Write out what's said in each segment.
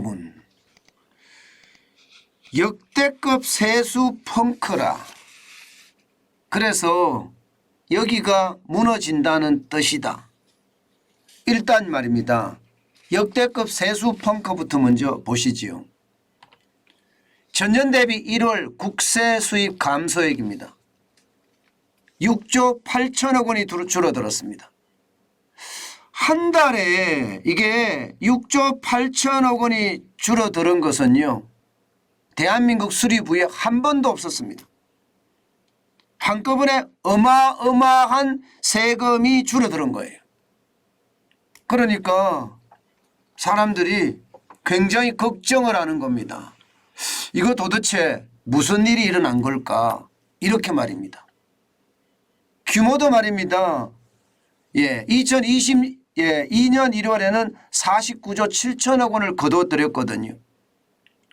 여러분, 역대급 세수 펑크라. 그래서 여기가 무너진다는 뜻이다. 일단 말입니다. 역대급 세수 펑크부터 먼저 보시지요. 전년 대비 1월 국세 수입 감소액입니다. 6조 8천억 원이 줄어들었습니다. 한 달에 이게 6조 8천억 원이 줄어드는 것은요, 대한민국 수립 후에 한 번도 없었습니다. 한꺼번에 어마어마한 세금이 줄어드는 거예요. 그러니까 사람들이 굉장히 걱정을 하는 겁니다. 이거 도대체 무슨 일이 일어난 걸까? 이렇게 말입니다. 규모도 말입니다. 2022년 1월에는 49조 7천억 원을 거둬들였거든요.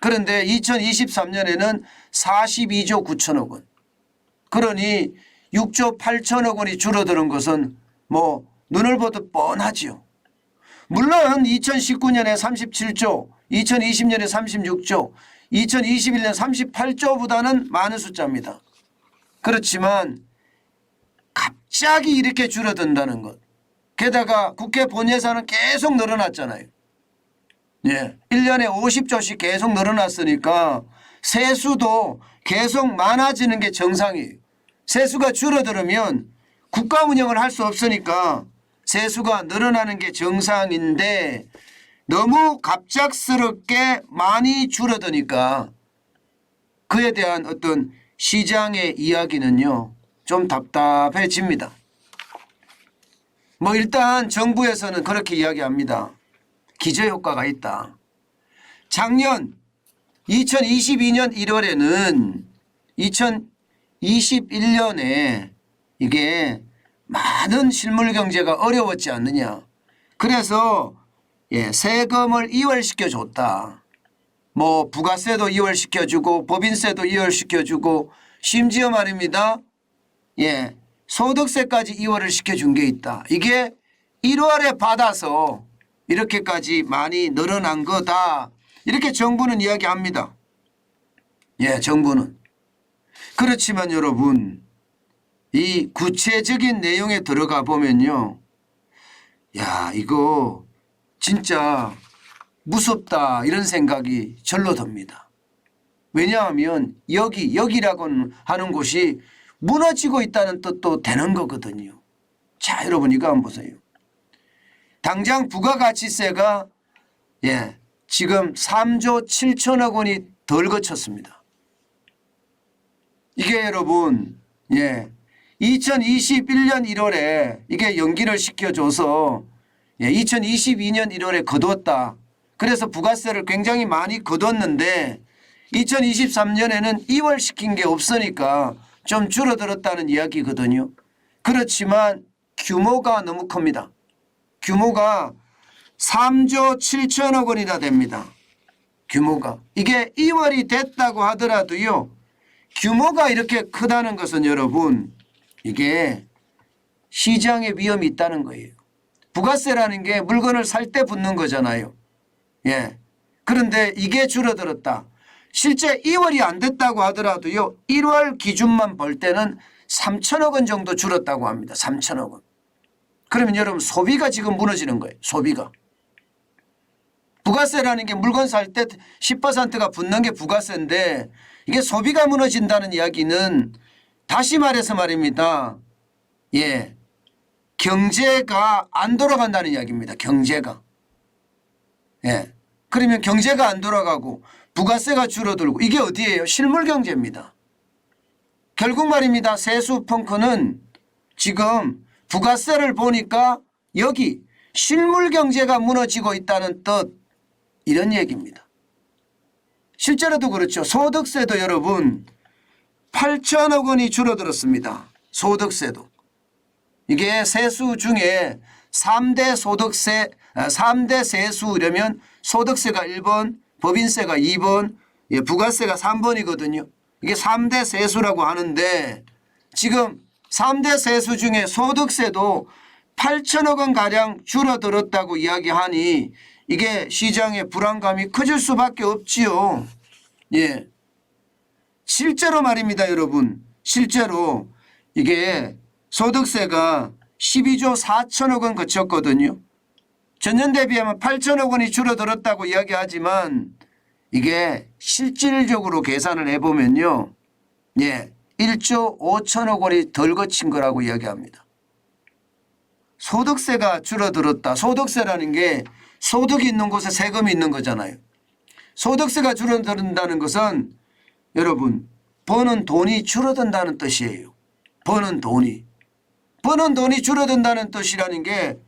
그런데 2023년에는 42조 9천억 원. 그러니 6조 8천억 원이 줄어드는 것은 뭐 눈을 보듯 뻔하죠. 물론 2019년에 37조, 2020년에 36조, 2021년 38조보다는 많은 숫자입니다. 그렇지만 갑자기 이렇게 줄어든다는 것. 게다가 국회 본예산은 계속 늘어났잖아요. 1년에 50조씩 계속 늘어났으니까 세수도 계속 많아지는 게 정상이에요. 세수가 줄어들면 국가 운영을 할 수 없으니까 세수가 늘어나는 게 정상인데 너무 갑작스럽게 많이 줄어드니까 그에 대한 어떤 시장의 이야기는요, 좀 답답해집니다. 뭐 일단 정부에서는 그렇게 이야기합니다. 기저효과가 있다. 작년 2022년 1월에는 2021년에 이게 많은 실물 경제가 어려웠지 않느냐. 그래서 세금을 이월시켜 줬다. 뭐 부가세도 이월시켜 주고 법인세도 이월시켜 주고 심지어 말입니다. 소득세까지 이월을 시켜준 게 있다. 이게 1월에 받아서 이렇게까지 많이 늘어난 거다. 이렇게 정부는 이야기합니다. 정부는. 그렇지만 여러분, 이 구체적인 내용에 들어가 보면요, 이거 진짜 무섭다 이런 생각이 절로 듭니다. 왜냐하면 여기라고 하는 곳이 무너지고 있다는 뜻도 되는 거거든요. 자, 여러분 이거 한번 보세요. 당장 부가가치세가 지금 3조 7천억 원이 덜 거쳤습니다. 이게 여러분 2021년 1월에 이게 연기를 시켜줘서 2022년 1월에 거뒀다. 그래서 부가세를 굉장히 많이 거뒀는데 2023년에는 2월 시킨 게 없으니까 좀 줄어들었다는 이야기거든요. 그렇지만 규모가 너무 큽니다. 규모가 3조 7천억 원이나 됩니다. 규모가. 이게 2월이 됐다고 하더라도요, 규모가 이렇게 크다는 것은 여러분, 이게 시장에 위험이 있다는 거예요. 부가세라는 게 물건을 살 때 붙는 거잖아요. 그런데 이게 줄어들었다. 실제 2월이 안 됐다고 하더라도요, 1월 기준만 볼 때는 3천억 원 정도 줄었다고 합니다. 3천억 원. 그러면 여러분 소비가 지금 무너지는 거예요. 소비가. 부가세라는 게 물건 살 때 10%가 붙는 게 부가세인데 이게 소비가 무너진다는 이야기는 다시 말해서 말입니다. 경제가 안 돌아간다는 이야기입니다. 경제가. 그러면 경제가 안 돌아가고 부가세가 줄어들고 이게 어디예요? 실물 경제입니다. 결국 말입니다. 세수 펑크는 지금 부가세를 보니까 여기 실물 경제가 무너지고 있다는 뜻, 이런 얘기입니다. 실제로도 그렇죠. 소득세도 여러분 8천억 원이 줄어들었습니다. 소득세도. 이게 세수 중에 3대 소득세, 3대 세수 이러면 소득세가 1번, 법인세가 2번, 부가세가 3번이거든요. 이게 3대 세수라고 하는데 지금 3대 세수 중에 소득세도 8천억 원 가량 줄어들었다고 이야기하니 이게 시장의 불안감이 커질 수밖에 없지요. 예. 실제로 말입니다, 여러분. 실제로 이게 소득세가 12조 4천억 원 거쳤거든요. 전년 대비하면 8천억 원이 줄어들었다고 이야기하지만 이게 실질적으로 계산을 해보면요. 예. 1조 5천억 원이 덜 거친 거라고 이야기합니다. 소득세가 줄어들었다. 소득세라는 게 소득이 있는 곳에 세금이 있는 거잖아요. 소득세가 줄어든다는 것은 여러분 버는 돈이 줄어든다는 뜻이에요. 버는 돈이 줄어든다는 뜻이라는 게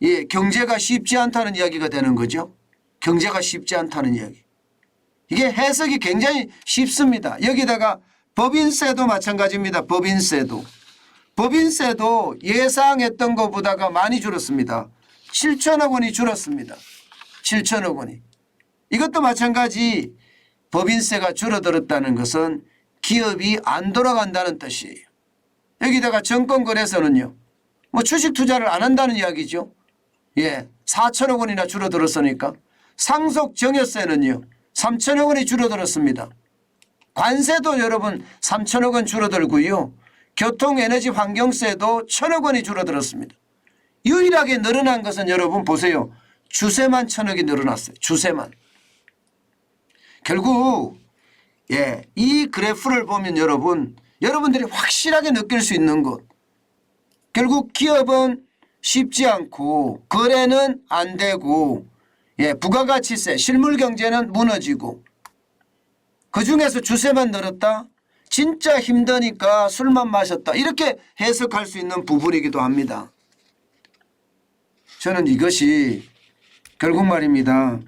예, 경제가 쉽지 않다는 이야기가 되는 거죠. 경제가 쉽지 않다는 이야기. 이게 해석이 굉장히 쉽습니다. 여기다가 법인세도 마찬가지입니다. 법인세도 예상했던 것보다가 많이 줄었습니다. 7천억 원이 줄었습니다. 7천억 원이. 이것도 마찬가지 법인세가 줄어들었다는 것은 기업이 안 돌아간다는 뜻이에요. 여기다가 정권거래소는요. 뭐 주식 투자를 안 한다는 이야기죠. 예, 4천억 원이나 줄어들었으니까. 상속정여세는요. 3천억 원이 줄어들었습니다. 관세도 여러분 3천억 원 줄어들고요. 교통에너지환경세도 1천억 원이 줄어들었습니다. 유일하게 늘어난 것은 여러분 보세요. 주세만 1천억이 늘어났어요. 주세만. 결국 예, 이 그래프를 보면 여러분들이 확실하게 느낄 수 있는 것. 결국 기업은 쉽지 않고 거래는 안 되고 예, 부가가치세, 실물경제는 무너지고 그중에서 주세만 늘었다. 진짜 힘드니까 술만 마셨다. 이렇게 해석할 수 있는 부분이기도 합니다. 저는 이것이 결국 말입니다.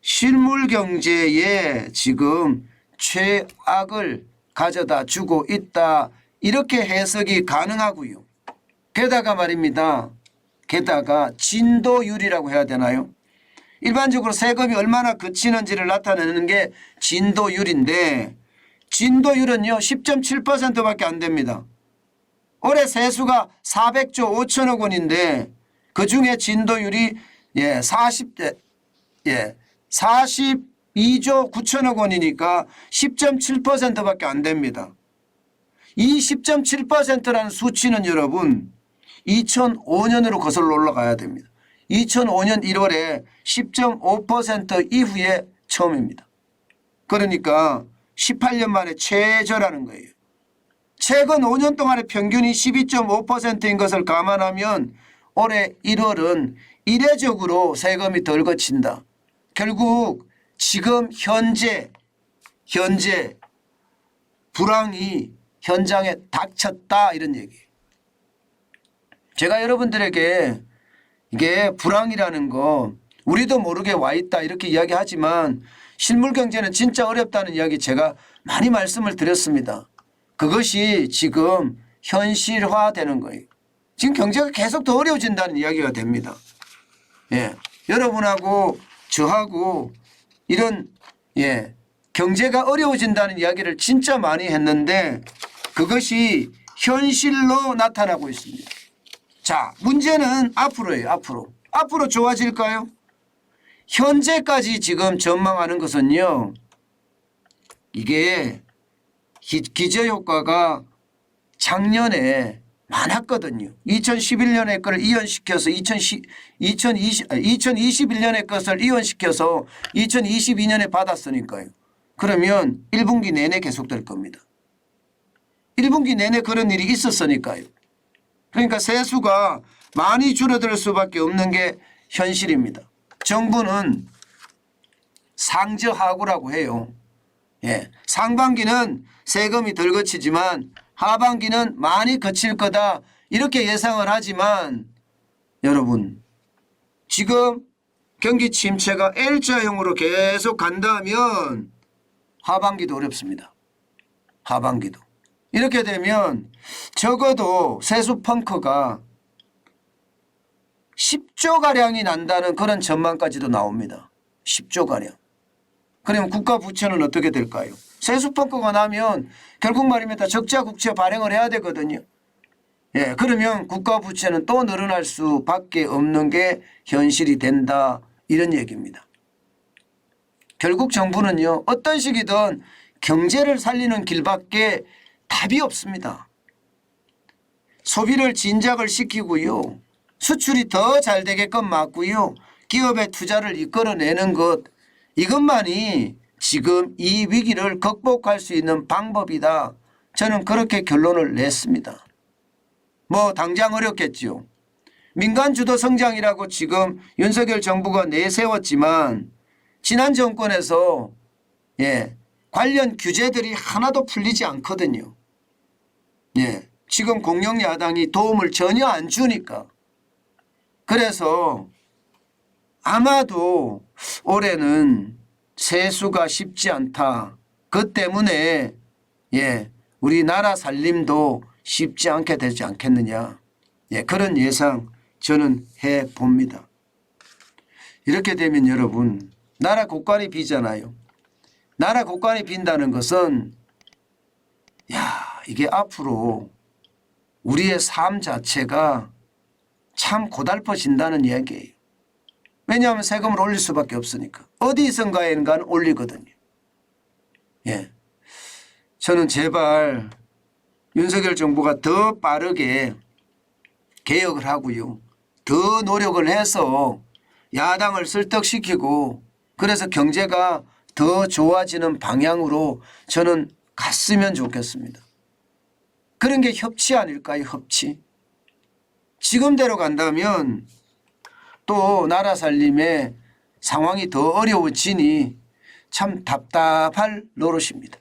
실물경제에 지금 최악을 가져다 주고 있다. 이렇게 해석이 가능하고요. 게다가 말입니다. 게다가 진도율이라고 해야 되나요? 일반적으로 세금이 얼마나 그치는지를 나타내는 게 진도율인데 진도율은요 10.7%밖에 안 됩니다. 올해 세수가 400조 5천억 원인데 그중에 진도율이 42조 9천억 원이니까 10.7%밖에 안 됩니다. 이 10.7%라는 수치는 여러분 2005년으로 거슬러 올라가야 됩니다. 2005년 1월에 10.5% 이후에 처음입니다. 그러니까 18년 만에 최저라는 거예요. 최근 5년 동안의 평균이 12.5%인 것을 감안하면 올해 1월은 이례적으로 세금이 덜 거친다. 결국 지금 현재 불황이 현장에 닥쳤다 이런 얘기예요. 제가 여러분들에게 이게 불황이라는 거 우리도 모르게 와 있다 이렇게 이야기하지만 실물 경제는 진짜 어렵다는 이야기 제가 많이 말씀을 드렸습니다. 그것이 지금 현실화되는 거예요. 지금 경제가 계속 더 어려워진다는 이야기가 됩니다. 예, 여러분하고 저하고 이런 경제가 어려워진다는 이야기를 진짜 많이 했는데 그것이 현실로 나타나고 있습니다. 자, 문제는 앞으로예요. 앞으로 좋아질까요? 현재까지 지금 전망하는 것은요. 이게 기저효과가 작년에 많았거든요. 2011년의 것을 이연시켜서 2021년의 것을 이연시켜서 2022년에 받았으니까요. 그러면 1분기 내내 계속될 겁니다. 1분기 내내 그런 일이 있었으니까요. 그러니까 세수가 많이 줄어들 수밖에 없는 게 현실입니다. 정부는 상저하고라고 해요. 예, 상반기는 세금이 덜 거치지만 하반기는 많이 거칠 거다 이렇게 예상을 하지만 여러분 지금 경기 침체가 L자형으로 계속 간다면 하반기도 어렵습니다. 하반기도. 이렇게 되면 적어도 세수 펑크가 10조가량이 난다는 그런 전망까지도 나옵니다. 10조가량. 그러면 국가 부채는 어떻게 될까요? 세수 펑크가 나면 결국 말입니다. 적자 국채 발행을 해야 되거든요. 예, 그러면 국가 부채는 또 늘어날 수밖에 없는 게 현실이 된다. 이런 얘기입니다. 결국 정부는요, 어떤 식이든 경제를 살리는 길밖에 답이 없습니다. 소비를 진작을 시키고요, 수출이 더 잘 되게끔 막고요, 기업의 투자를 이끌어내는 것, 이것만이 지금 이 위기를 극복할 수 있는 방법이다. 저는 그렇게 결론을 냈습니다. 뭐 당장 어렵겠죠. 민간 주도 성장이라고 지금 윤석열 정부가 내세웠지만 지난 정권에서 관련 규제들이 하나도 풀리지 않거든요. 지금 공영 야당이 도움을 전혀 안 주니까. 그래서 아마도 올해는 세수가 쉽지 않다. 그 때문에 우리나라 살림도 쉽지 않게 되지 않겠느냐. 그런 예상 저는 해봅니다. 이렇게 되면 여러분, 나라 국간이 비잖아요. 나라 국간이 빈다는 것은 이게 앞으로 우리의 삶 자체가 참 고달퍼진다는 이야기예요. 왜냐하면 세금을 올릴 수밖에 없으니까. 어디선가에는 올리거든요. 저는 제발 윤석열 정부가 더 빠르게 개혁을 하고요, 더 노력을 해서 야당을 설득시키고 그래서 경제가 더 좋아지는 방향으로 저는 갔으면 좋겠습니다. 그런 게 협치 아닐까요? 협치. 지금대로 간다면 또 나라 살림의 상황이 더 어려워지니 참 답답할 노릇입니다.